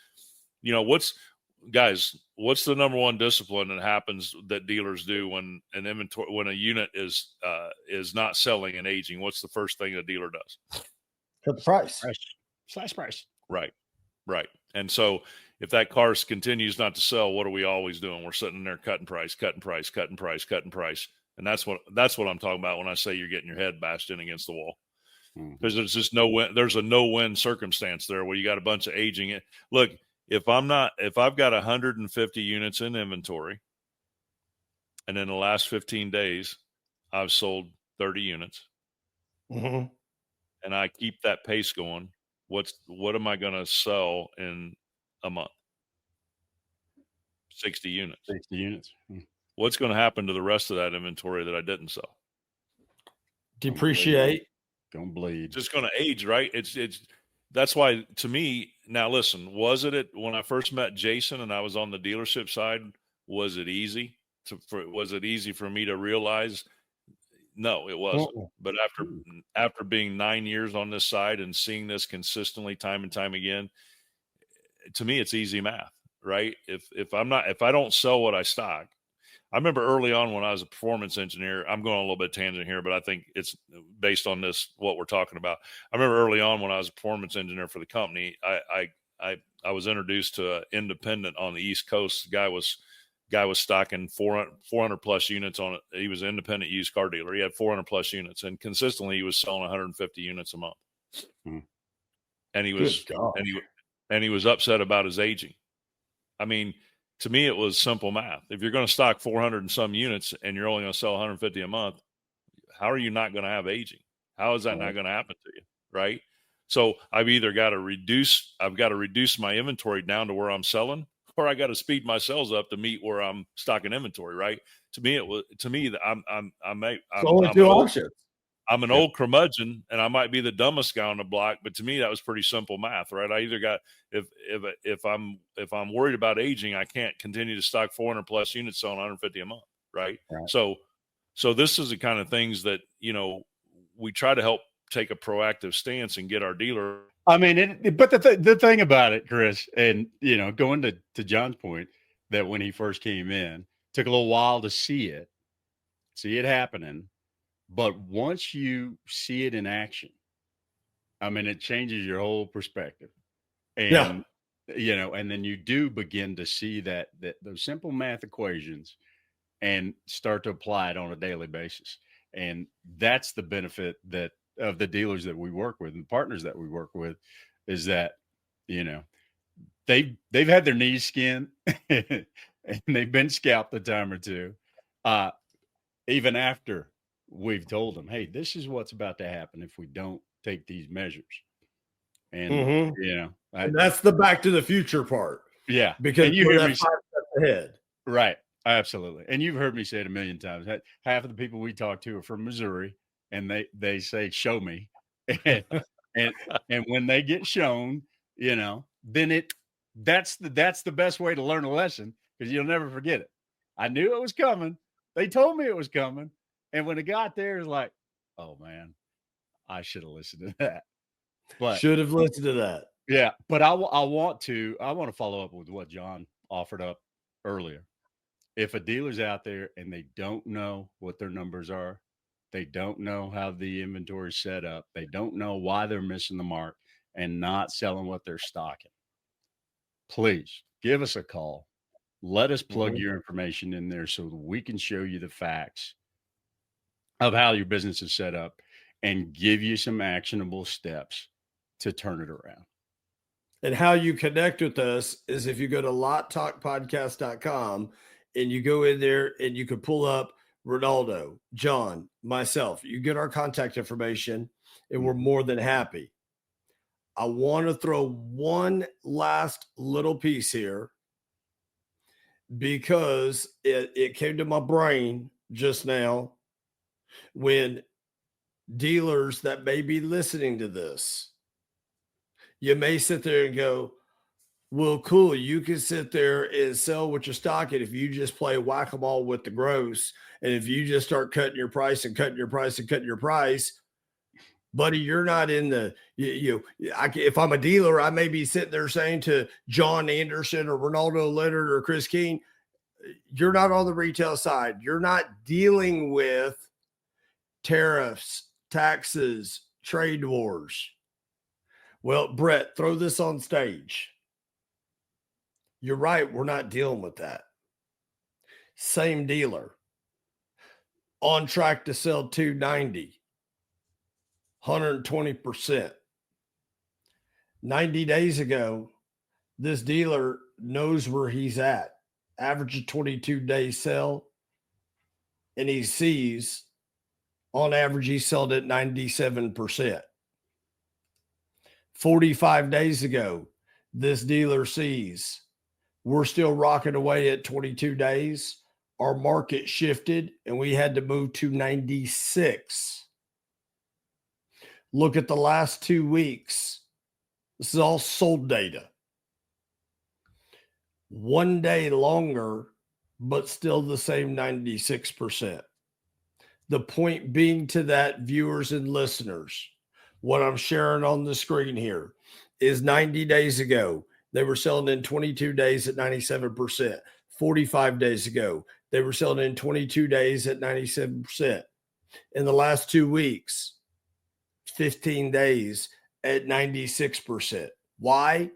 What's the number one discipline that happens that dealers do when a unit is not selling and aging? What's the first thing a dealer does? Cut the price. Slash price. Right. And so if that car continues not to sell, what are we always doing? We're sitting there cutting price. And that's what I'm talking about when I say you're getting your head bashed in against the wall. Because there's just there's a no-win circumstance there where you got a bunch of aging. Look, if I've got 150 units in inventory, and in the last 15 days, I've sold 30 units, and I keep that pace going, what am I going to sell in a month? 60 units. 60 units. What's going to happen to the rest of that inventory that I didn't sell? Depreciate. Don't bleed. It's just going to age, right? That's why, to me, now listen, when I first met Jason and I was on the dealership side, was it easy for me to realize No, it wasn't. Uh-uh. But after being 9 years on this side and seeing this consistently time and time again, to me, it's easy math, right? If I don't sell what I stock, I remember early on when I was a performance engineer, I'm going on a little bit tangent here, but I think it's based on what we're talking about. I remember early on when I was a performance engineer for the company, I was introduced to an independent on the East Coast. The guy was stocking 400 plus units on it. He was an independent used car dealer. He had 400 plus units, and consistently he was selling 150 units a month. Hmm. And he was Good God. and he was upset about his aging. I mean, to me, it was simple math. If you're going to stock 400 and some units and you're only going to sell 150 a month, how are you not going to have aging? How is that not going to happen to you? Right. So I've got to reduce my inventory down to where I'm selling, or I got to speed my sales up to meet where I'm stocking inventory. Right. Only two options. I'm an old curmudgeon and I might be the dumbest guy on the block, but to me that was pretty simple math, right? I either got if I'm worried about aging, I can't continue to stock 400 plus units selling 150 a month, right? So this is the kind of things that we try to help take a proactive stance and get our dealer. I mean, but the thing about it, Chris, and going to John's point, that when he first came in, took a little while to see it happening. But once you see it in action, I mean, it changes your whole perspective. And, and then you do begin to see that those simple math equations and start to apply it on a daily basis. And that's the benefit of the dealers that we work with and partners that we work with, is that, they've had their knees skinned and they've been scalped a time or two, even after we've told them, hey, this is what's about to happen if we don't take these measures. And, and that's the back to the future part. Yeah. Because you we're hear me 5 steps ahead. Right. Absolutely. And you've heard me say it a million times. Half of the people we talk to are from Missouri, and they say, show me. And when they get shown, then that's the best way to learn a lesson, because you'll never forget it. I knew it was coming. They told me it was coming. And when it got there, it's like, oh man, I should have listened to that. But should have listened to that. Yeah. But I want to follow up with what John offered up earlier. If a dealer's out there and they don't know what their numbers are, they don't know how the inventory is set up, they don't know why they're missing the mark and not selling what they're stocking, please give us a call. Let us plug your information in there so that we can show you the facts of how your business is set up and give you some actionable steps to turn it around. And how you connect with us is if you go to LotTalkPodcast.com and you go in there and you can pull up Ronaldo, John, myself. You get our contact information and we're more than happy. I want to throw one last little piece here, because it came to my brain just now when dealers that may be listening to this, you may sit there and go, well, cool, you can sit there and sell what you're stocking if you just play whack-a-mole with the gross, and if you just start cutting your price and cutting your price and cutting your price, buddy, you're not in the, if I'm a dealer, I may be sitting there saying to John Anderson or Ronaldo Leonard or Chris Keene, you're not on the retail side. You're not dealing with tariffs, taxes, trade wars. Well, Brett, throw this on stage. You're right. We're not dealing with that. Same dealer. On track to sell 290. 120%. 90 days ago, this dealer knows where he's at. Average of 22 days sell. And he sees, on average, he sold at 97%. 45 days ago, this dealer sees we're still rocking away at 22 days. Our market shifted and we had to move to 96. Look at the last 2 weeks. This is all sold data. 1 day longer, but still the same 96%. The point being to that, viewers and listeners, what I'm sharing on the screen here is 90 days ago, they were selling in 22 days at 97%. 45 days ago, they were selling in 22 days at 97%. In the last 2 weeks, 15 days at 96%. Why?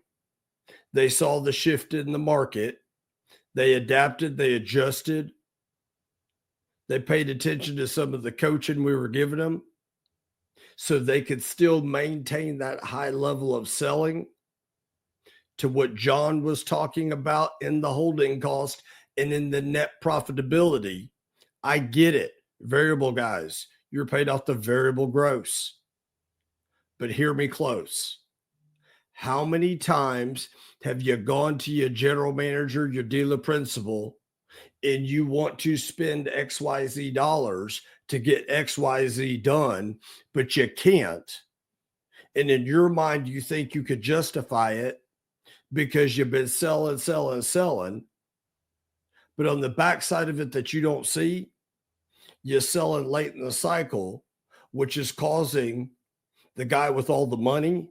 They saw the shift in the market. They adapted, they adjusted. They paid attention to some of the coaching we were giving them so they could still maintain that high level of selling to what John was talking about in the holding cost and in the net profitability. I get it. Variable guys, you're paid off the variable gross. But hear me close. How many times have you gone to your general manager, your dealer principal, and you want to spend XYZ dollars to get XYZ done, but you can't? And in your mind, you think you could justify it because you've been selling. But on the backside of it that you don't see, you're selling late in the cycle, which is causing the guy with all the money,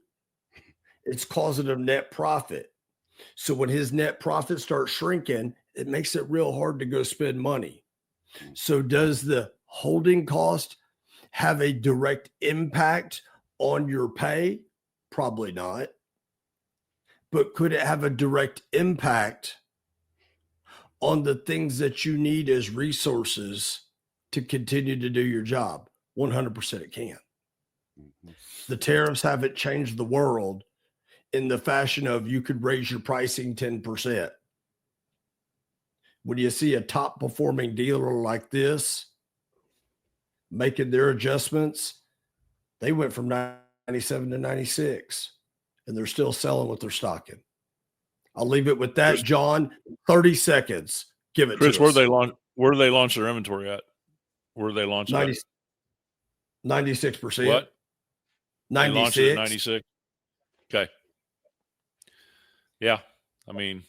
it's causing him net profit. So when his net profit starts shrinking, it makes it real hard to go spend money. So does the holding cost have a direct impact on your pay? Probably not. But could it have a direct impact on the things that you need as resources to continue to do your job? 100% it can. The tariffs haven't changed the world in the fashion of you could raise your pricing 10%. When you see a top performing dealer like this making their adjustments, they went from 97 to 96 and they're still selling what they're stocking. I'll leave it with that, Chris, John. 30 seconds. Give it Chris, to where us. they launch their inventory at? Where they launch 90, 96%. What? 96. They launched it at 96. Okay. Yeah. I mean,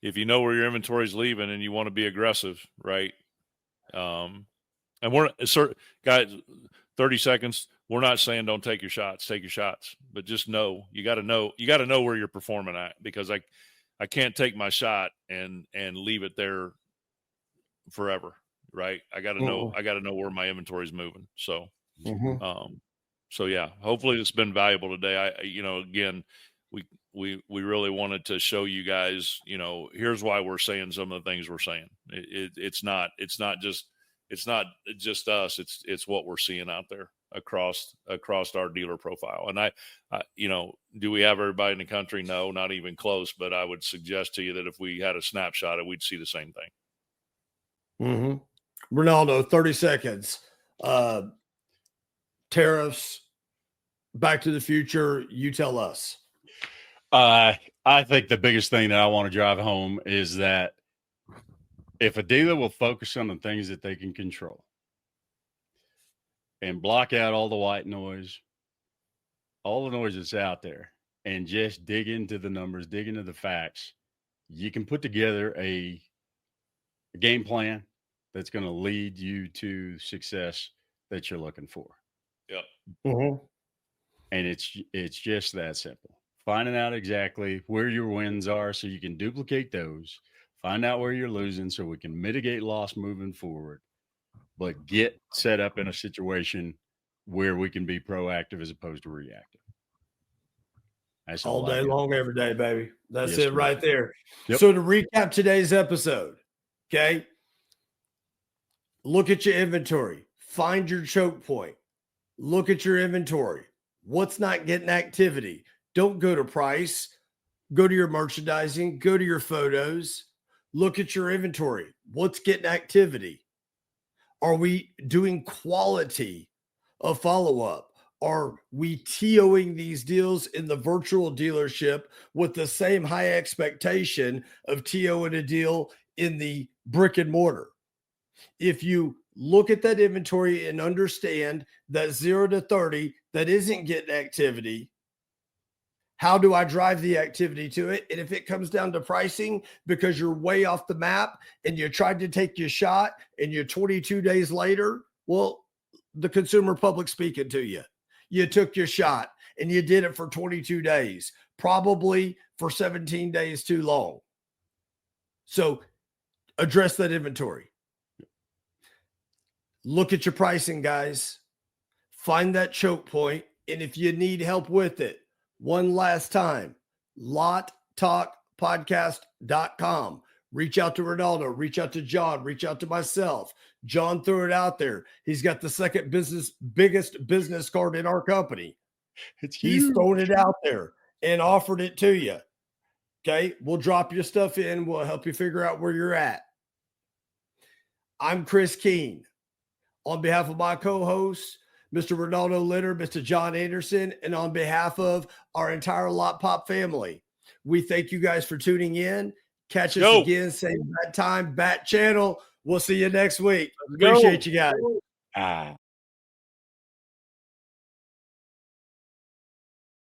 if you know where your inventory is leaving and you want to be aggressive, right? And we're guys, 30 seconds. We're not saying don't take your shots, but just know, you got to know where you're performing at, because I can't take my shot and leave it there forever. Right. I got to know where my inventory is moving. So, so yeah, hopefully it's been valuable today. Again, we really wanted to show you guys, here's why we're saying some of the things we're saying. It's not just us. It's what we're seeing out there across our dealer profile. And I do we have everybody in the country? No, not even close. But I would suggest to you that if we had a snapshot, we'd see the same thing. Ronaldo, 30 seconds. Tariffs, Back to the Future. You tell us. I think the biggest thing that I want to drive home is that if a dealer will focus on the things that they can control and block out all the white noise, all the noise that's out there, and just dig into the numbers, dig into the facts, you can put together a game plan that's going to lead you to success that you're looking for. Yep. And it's just that simple. Finding out exactly where your wins are so you can duplicate those. Find out where you're losing so we can mitigate loss moving forward, but get set up in a situation where we can be proactive as opposed to reactive. That's all day long, every day, baby. That's it right there. Yep. So to recap today's episode, okay, look at your inventory. Find your choke point. Look at your inventory. What's not getting activity? Don't go to price. Go to your merchandising. Go to your photos. Look at your inventory. What's getting activity? Are we doing quality of follow-up? Are we TOing these deals in the virtual dealership with the same high expectation of TOing a deal in the brick and mortar? If you look at that inventory and understand that 0 to 30 that isn't getting activity, how do I drive the activity to it? And if it comes down to pricing because you're way off the map and you tried to take your shot and you're 22 days later Well, the consumer public speaking to you. You took your shot and you did it for 22 days, probably for 17 days too long. So address that inventory. Look at your pricing, guys. Find that choke point. And if you need help with it, one last time, LotTalkPodcast.com. Reach out to Ronaldo, reach out to John, reach out to myself. John threw it out there. He's got the second biggest business card in our company. It's huge. He's thrown it out there and offered it to you. Okay. We'll drop your stuff in. We'll help you figure out where you're at. I'm Chris Keene. On behalf of my co-hosts, Mr. Ronaldo Litter, Mr. John Anderson, and on behalf of our entire Lotpop family, we thank you guys for tuning in. Catch us again, same bat time, bat channel. We'll see you next week. Appreciate you guys.